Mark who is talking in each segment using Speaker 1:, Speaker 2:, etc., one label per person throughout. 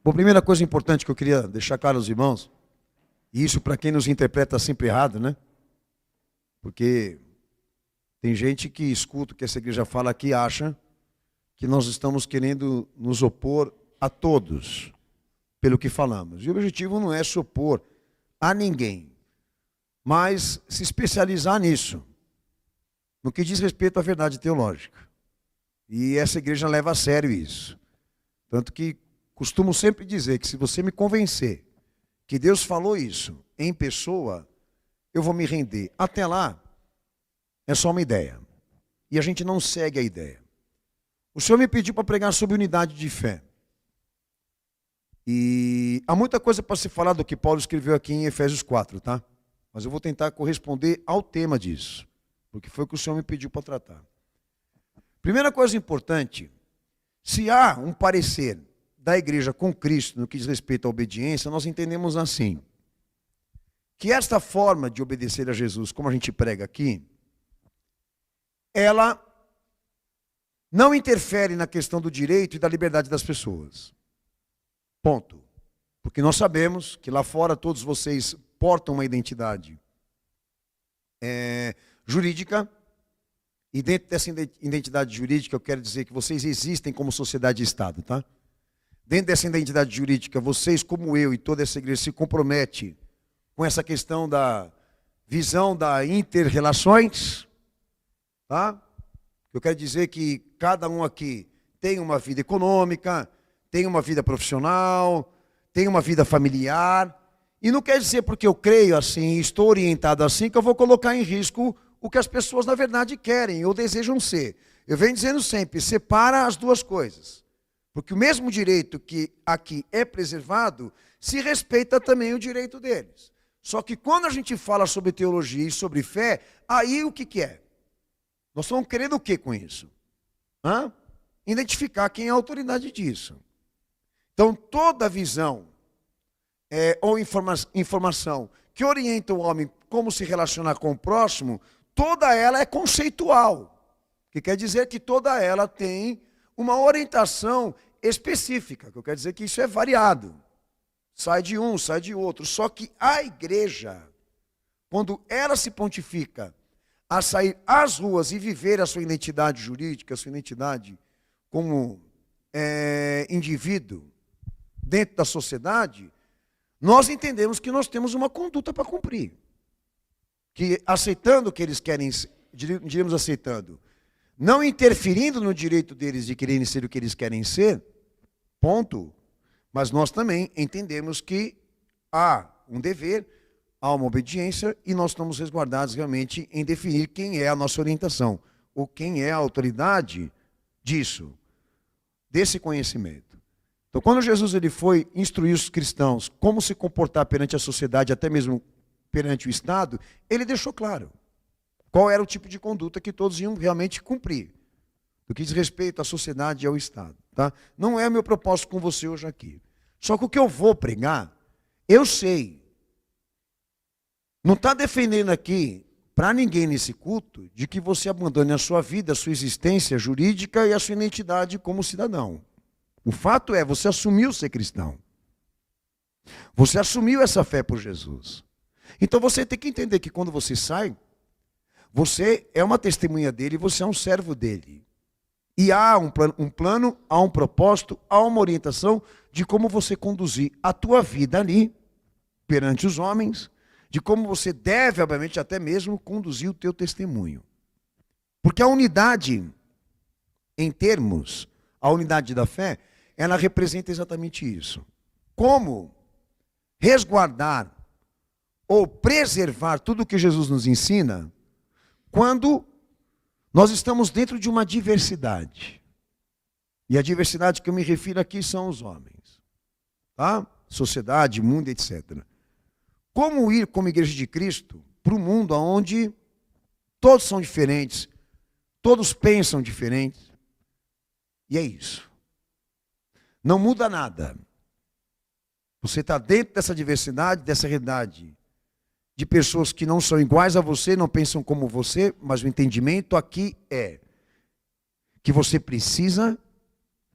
Speaker 1: Bom, primeira coisa importante que eu queria deixar claro aos irmãos, e isso para quem nos interpreta sempre errado, né? Porque tem gente que escuta o que essa igreja fala aqui e acha que nós estamos querendo nos opor a todos pelo que falamos. E o objetivo não é se opor a ninguém, mas se especializar nisso, no que diz respeito à verdade teológica. E essa igreja leva a sério isso. Tanto que costumo sempre dizer que se você me convencer que Deus falou isso em pessoa, eu vou me render. Até lá, é só uma ideia. E a gente não segue a ideia. O Senhor me pediu para pregar sobre unidade de fé. E há muita coisa para se falar do que Paulo escreveu aqui em Efésios 4, tá? Mas eu vou tentar corresponder ao tema disso, porque foi o que o Senhor me pediu para tratar. Primeira coisa importante, se há um parecer da igreja com Cristo no que diz respeito à obediência, nós entendemos assim, que esta forma de obedecer a Jesus, como a gente prega aqui, ela não interfere na questão do direito e da liberdade das pessoas. Ponto. Porque nós sabemos que lá fora todos vocês portam uma identidade jurídica, e dentro dessa identidade jurídica eu quero dizer que vocês existem como sociedade e Estado, tá? Dentro dessa identidade jurídica, vocês, como eu e toda essa igreja, se compromete com essa questão da visão da inter-relações, tá? Eu quero dizer que cada um aqui tem uma vida econômica, tem uma vida profissional, tem uma vida familiar, e não quer dizer porque eu creio assim, estou orientado assim, que eu vou colocar em risco o que as pessoas na verdade querem ou desejam ser. Eu venho dizendo sempre, separa as duas coisas. Porque o mesmo direito que aqui é preservado, se respeita também o direito deles. Só que quando a gente fala sobre teologia e sobre fé, aí o que é? Nós estamos querendo o que com isso? Identificar quem é a autoridade disso. Então toda visão ou informação que orienta o homem como se relacionar com o próximo, toda ela é conceitual. Que quer dizer que toda ela tem uma orientação específica, que eu quero dizer que isso é variado. Sai de um, sai de outro. Só que a igreja, quando ela se pontifica a sair às ruas e viver a sua identidade jurídica, a sua identidade como indivíduo dentro da sociedade, nós entendemos que nós temos uma conduta para cumprir. Que aceitando o que eles querem, diríamos aceitando, não interferindo no direito deles de quererem ser o que eles querem ser, ponto. Mas nós também entendemos que há um dever, há uma obediência, e nós estamos resguardados realmente em definir quem é a nossa orientação, ou quem é a autoridade disso, desse conhecimento. Então, quando Jesus ele foi instruir os cristãos como se comportar perante a sociedade, até mesmo perante o Estado, ele deixou claro qual era o tipo de conduta que todos iam realmente cumprir, do que diz respeito à sociedade e ao Estado. Tá? Não é meu propósito com você hoje aqui. Só que o que eu vou pregar, eu sei. Não está defendendo aqui, para ninguém nesse culto, de que você abandone a sua vida, a sua existência jurídica e a sua identidade como cidadão. O fato é, você assumiu ser cristão. Você assumiu essa fé por Jesus. Então você tem que entender que quando você sai, você é uma testemunha dele, você é um servo dele. E há um plano, há um propósito, há uma orientação de como você conduzir a tua vida ali, perante os homens, de como você deve, obviamente, até mesmo conduzir o teu testemunho. Porque a unidade, em termos, a unidade da fé, ela representa exatamente isso. Como resguardar ou preservar tudo o que Jesus nos ensina, quando nós estamos dentro de uma diversidade. E a diversidade que eu me refiro aqui são os homens. Tá? Sociedade, mundo, etc. Como ir como igreja de Cristo para o mundo onde todos são diferentes, todos pensam diferentes. E é isso. Não muda nada. Você está dentro dessa diversidade, dessa realidade de pessoas que não são iguais a você, não pensam como você, mas o entendimento aqui é que você precisa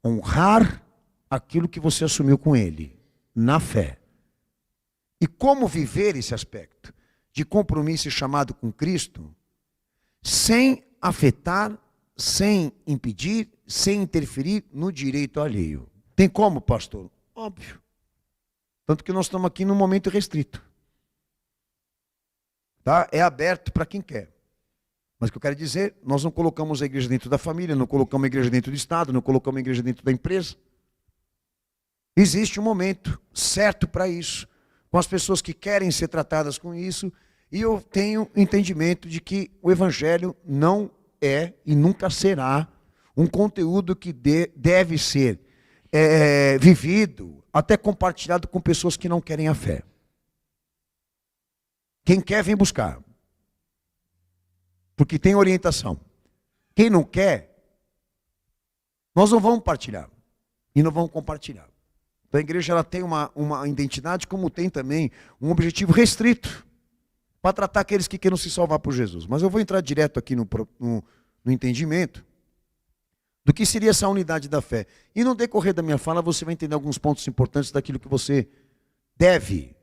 Speaker 1: honrar aquilo que você assumiu com Ele, na fé. E como viver esse aspecto de compromisso e chamado com Cristo, sem afetar, sem impedir, sem interferir no direito alheio. Tem como, pastor? Óbvio. Tanto que nós estamos aqui num momento restrito. Tá? É aberto para quem quer. Mas o que eu quero dizer, nós não colocamos a igreja dentro da família, não colocamos a igreja dentro do Estado, não colocamos a igreja dentro da empresa. Existe um momento certo para isso, com as pessoas que querem ser tratadas com isso, e eu tenho entendimento de que o Evangelho não é e nunca será um conteúdo que deve ser vivido, até compartilhado com pessoas que não querem a fé. Quem quer, vem buscar. Porque tem orientação. Quem não quer, nós não vamos partilhar. E não vamos compartilhar. Então a igreja ela tem uma identidade, como tem também um objetivo restrito, para tratar aqueles que queiram se salvar por Jesus. Mas eu vou entrar direto aqui no entendimento do que seria essa unidade da fé. E no decorrer da minha fala, você vai entender alguns pontos importantes daquilo que você deve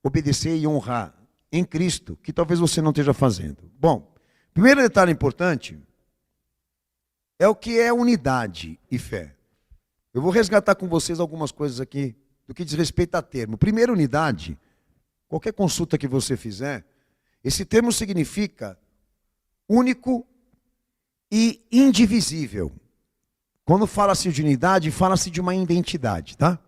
Speaker 1: obedecer e honrar em Cristo, que talvez você não esteja fazendo. Bom, primeiro detalhe importante é o que é unidade e fé. Eu vou resgatar com vocês algumas coisas aqui do que diz respeito a termo. Primeiro, unidade. Qualquer consulta que você fizer, esse termo significa único e indivisível. Quando fala-se de unidade, fala-se de uma identidade, tá?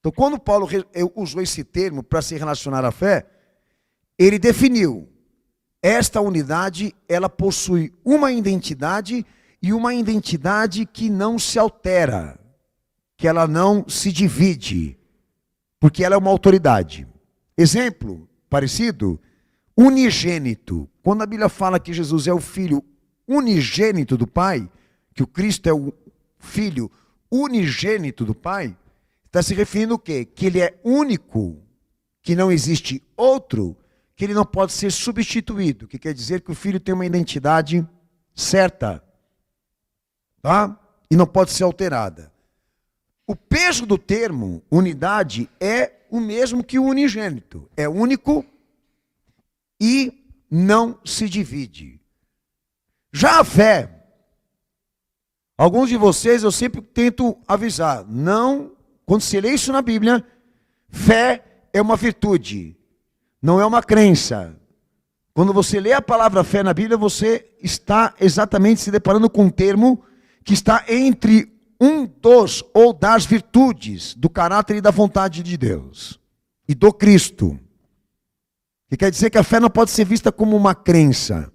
Speaker 1: Então, quando Paulo usou esse termo para se relacionar à fé, ele definiu, esta unidade, ela possui uma identidade e uma identidade que não se altera, que ela não se divide, porque ela é uma autoridade. Exemplo parecido, unigênito. Quando a Bíblia fala que Jesus é o Filho unigênito do Pai, que o Cristo é o Filho unigênito do Pai, está se referindo o quê? Que ele é único, que não existe outro, que ele não pode ser substituído, que quer dizer que o Filho tem uma identidade certa, tá? E não pode ser alterada. O peso do termo unidade é o mesmo que o unigênito, é único e não se divide. Já a fé, alguns de vocês eu sempre tento avisar, não, quando você lê isso na Bíblia, fé é uma virtude, não é uma crença. Quando você lê a palavra fé na Bíblia, você está exatamente se deparando com um termo que está entre um dos ou das virtudes do caráter e da vontade de Deus e do Cristo. Que quer dizer que a fé não pode ser vista como uma crença.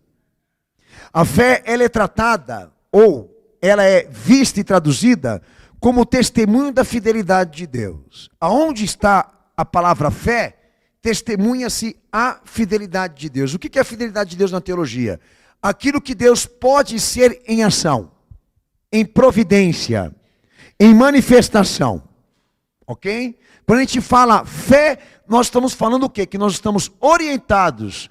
Speaker 1: A fé, ela é tratada, ou ela é vista e traduzida como testemunho da fidelidade de Deus. Aonde está a palavra fé, testemunha-se a fidelidade de Deus. O que é a fidelidade de Deus na teologia? Aquilo que Deus pode ser em ação, em providência, em manifestação. Ok? Quando a gente fala fé, nós estamos falando o quê? Que nós estamos orientados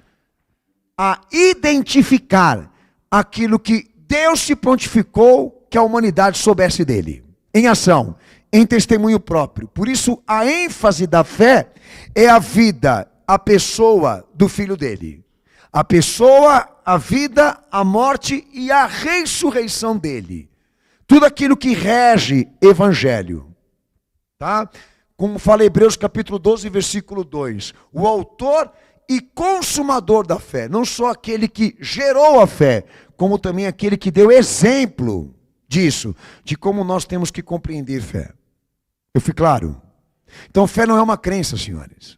Speaker 1: a identificar aquilo que Deus se prontificou que a humanidade soubesse dele. Em ação, em testemunho próprio. Por isso, a ênfase da fé é a vida, a pessoa do Filho dele. A pessoa, a vida, a morte e a ressurreição dele. Tudo aquilo que rege Evangelho. Tá? Como fala Hebreus capítulo 12, versículo 2. O autor e consumador da fé. Não só aquele que gerou a fé, como também aquele que deu exemplo disso. De como nós temos que compreender fé. Eu fui claro? Então fé não é uma crença, senhores.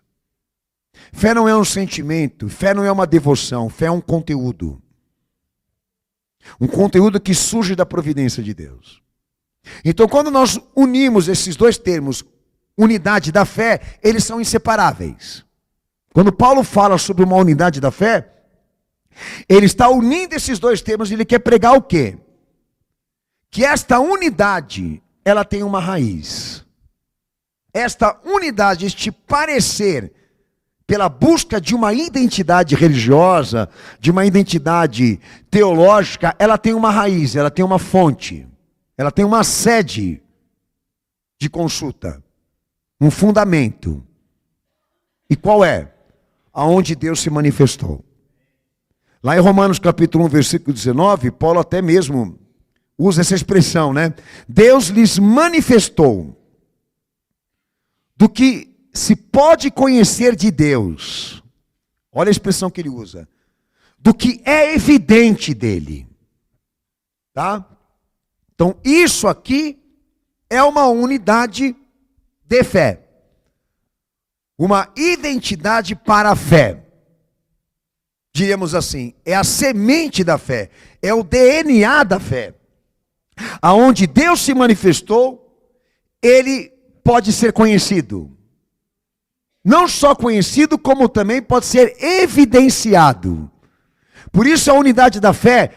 Speaker 1: Fé não é um sentimento. Fé não é uma devoção. Fé é um conteúdo. Um conteúdo que surge da providência de Deus. Então quando nós unimos esses dois termos, unidade da fé, eles são inseparáveis. Quando Paulo fala sobre uma unidade da fé, ele está unindo esses dois termos e ele quer pregar o quê? Que esta unidade, ela tem uma raiz. Esta unidade, este parecer, pela busca de uma identidade religiosa, de uma identidade teológica, ela tem uma raiz, ela tem uma fonte, ela tem uma sede de consulta, um fundamento. E qual é? Aonde Deus se manifestou. Lá em Romanos capítulo 1, versículo 19, Paulo até mesmo usa essa expressão, né? Deus lhes manifestou do que se pode conhecer de Deus. Olha a expressão que ele usa. Do que é evidente dele. Tá? Então, isso aqui é uma unidade de fé. Uma identidade para a fé. Diríamos assim, é a semente da fé, é o DNA da fé. Aonde Deus se manifestou, ele pode ser conhecido. Não só conhecido, como também pode ser evidenciado. Por isso a unidade da fé,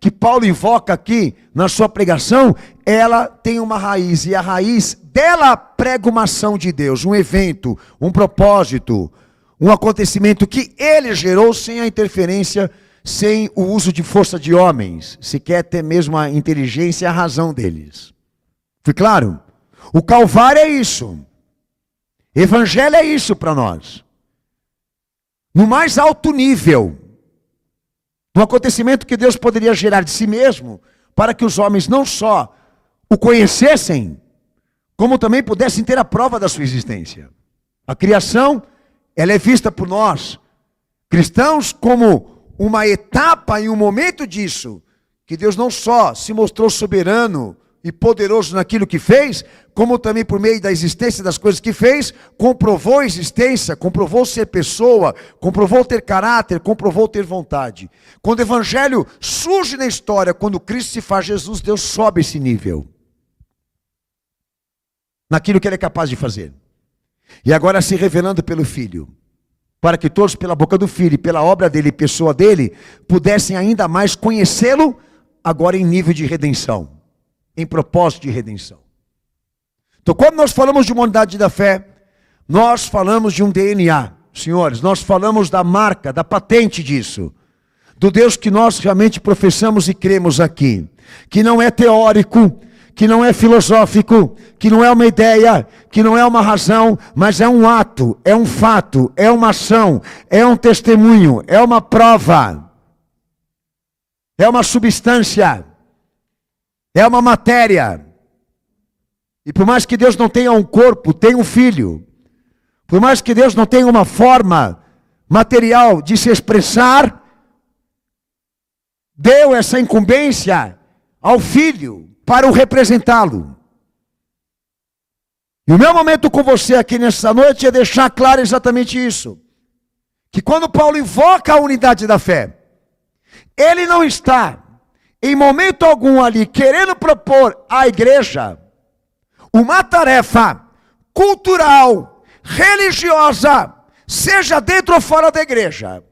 Speaker 1: que Paulo invoca aqui na sua pregação, ela tem uma raiz, e a raiz dela prega uma ação de Deus, um evento, um propósito, um acontecimento que ele gerou sem a interferência, sem o uso de força de homens, sequer até mesmo a inteligência e a razão deles. Foi claro? O Calvário é isso. Evangelho é isso para nós. No mais alto nível, um acontecimento que Deus poderia gerar de si mesmo, para que os homens não só o conhecessem, como também pudessem ter a prova da sua existência. A criação, ela é vista por nós, cristãos, como uma etapa e um momento disso, que Deus não só se mostrou soberano e poderoso naquilo que fez, como também por meio da existência das coisas que fez, comprovou a existência, comprovou ser pessoa, comprovou ter caráter, comprovou ter vontade. Quando o evangelho surge na história, quando Cristo se faz Jesus, Deus sobe esse nível. Naquilo que ele é capaz de fazer. E agora se revelando pelo Filho, para que todos pela boca do Filho, pela obra dele e pessoa dele, pudessem ainda mais conhecê-lo, agora em nível de redenção, em propósito de redenção. Então, quando nós falamos de uma unidade da fé, nós falamos de um DNA, senhores, nós falamos da marca, da patente disso, do Deus que nós realmente professamos e cremos aqui, que não é teórico, que não é filosófico, que não é uma ideia, que não é uma razão, mas é um ato, é um fato, é uma ação, é um testemunho, é uma prova, é uma substância, é uma matéria. E por mais que Deus não tenha um corpo, tem um filho. Por mais que Deus não tenha uma forma material de se expressar, deu essa incumbência ao filho para o representá-lo. E o meu momento com você aqui nessa noite é deixar claro exatamente isso. Que quando Paulo invoca a unidade da fé, ele não está em momento algum ali querendo propor à igreja uma tarefa cultural, religiosa, seja dentro ou fora da igreja,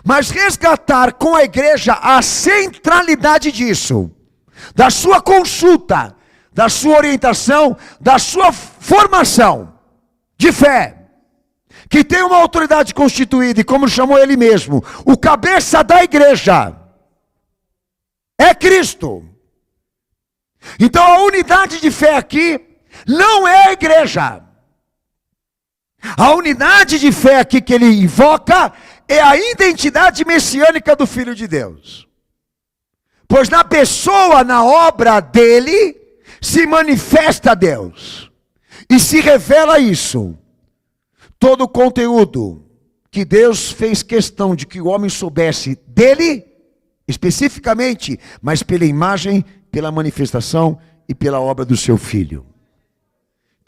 Speaker 1: mas resgatar com a igreja a centralidade disso, da sua consulta, da sua orientação, da sua formação de fé, que tem uma autoridade constituída, e como chamou ele mesmo, o cabeça da igreja é Cristo. Então a unidade de fé aqui não é a igreja. A unidade de fé aqui que ele invoca é a identidade messiânica do Filho de Deus. Pois na pessoa, na obra dele, se manifesta Deus. E se revela isso. Todo o conteúdo que Deus fez questão de que o homem soubesse dele, especificamente, mas pela imagem, pela manifestação e pela obra do seu Filho.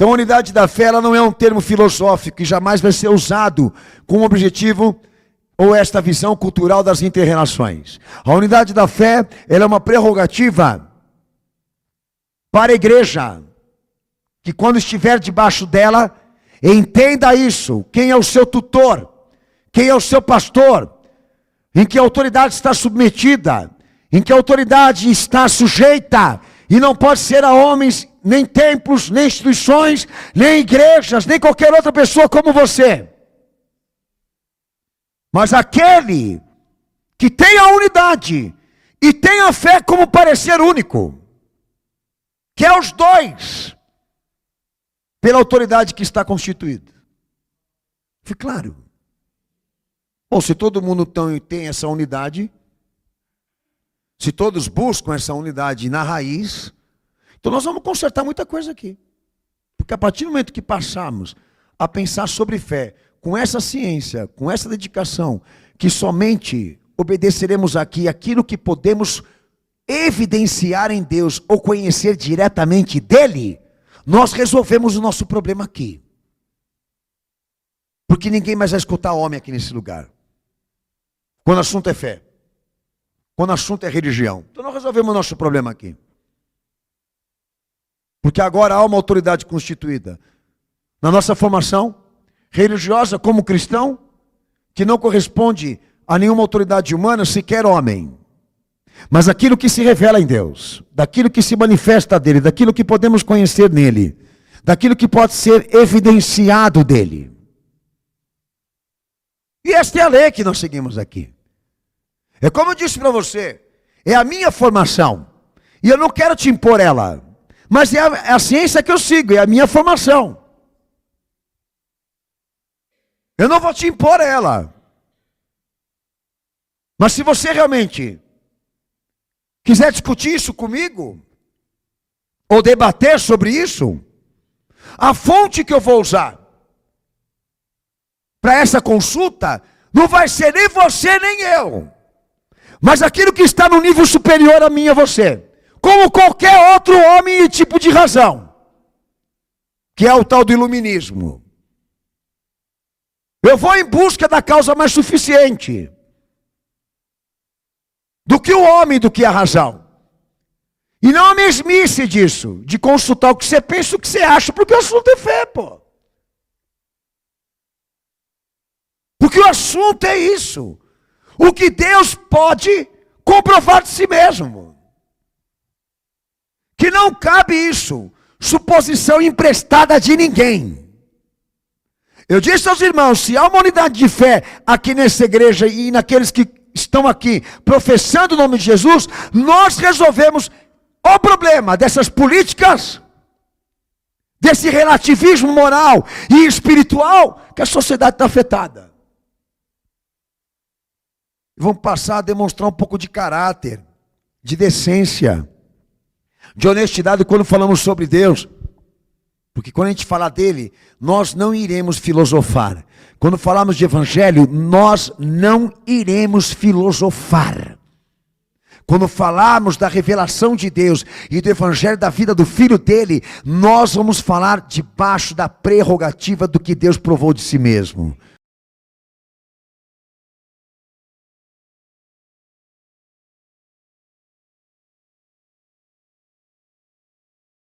Speaker 1: Então a unidade da fé, ela não é um termo filosófico que jamais vai ser usado com o objetivo ou esta visão cultural das inter-relações. A unidade da fé, ela é uma prerrogativa para a igreja, que quando estiver debaixo dela, entenda isso, quem é o seu tutor, quem é o seu pastor, em que a autoridade está submetida, em que a autoridade está sujeita, e não pode ser a homens, nem templos, nem instituições, nem igrejas, nem qualquer outra pessoa como você. Mas aquele que tem a unidade e tem a fé como parecer único, que é os dois, pela autoridade que está constituída. Foi claro. Bom, se todo mundo tem essa unidade, se todos buscam essa unidade na raiz, então nós vamos consertar muita coisa aqui. Porque a partir do momento que passarmos a pensar sobre fé, com essa ciência, com essa dedicação, que somente obedeceremos aqui aquilo que podemos evidenciar em Deus ou conhecer diretamente dele, nós resolvemos o nosso problema aqui. Porque ninguém mais vai escutar homem aqui nesse lugar. Quando o assunto é fé. Quando o assunto é religião. Então nós resolvemos o nosso problema aqui. Porque agora há uma autoridade constituída na nossa formação religiosa como cristão, que não corresponde a nenhuma autoridade humana, sequer homem. Mas aquilo que se revela em Deus, daquilo que se manifesta dele, daquilo que podemos conhecer nele, daquilo que pode ser evidenciado dele. E esta é a lei que nós seguimos aqui. É como eu disse para você, é a minha formação, e eu não quero te impor ela, mas é a ciência que eu sigo, é a minha formação. Eu não vou te impor ela. Mas se você realmente quiser discutir isso comigo, ou debater sobre isso, a fonte que eu vou usar para essa consulta não vai ser nem você nem eu, mas aquilo que está no nível superior a mim e a você, como qualquer outro homem e tipo de razão, que é o tal do iluminismo. Eu vou em busca da causa mais suficiente do que o homem, do que a razão. E não a mesmice disso, de consultar o que você pensa, o que você acha, porque o assunto é fé, pô. Porque o assunto é isso. O que Deus pode comprovar de si mesmo. Que não cabe isso, suposição emprestada de ninguém. Eu disse aos irmãos, se há uma unidade de fé aqui nessa igreja e naqueles que estão aqui professando o nome de Jesus, nós resolvemos o problema dessas políticas, desse relativismo moral e espiritual que a sociedade está afetada. Vamos passar a demonstrar um pouco de caráter, de decência, de honestidade quando falamos sobre Deus. Porque quando a gente falar dele, nós não iremos filosofar. Quando falarmos de evangelho, nós não iremos filosofar. Quando falarmos da revelação de Deus e do evangelho da vida do filho dele, nós vamos falar debaixo da prerrogativa do que Deus provou de si mesmo.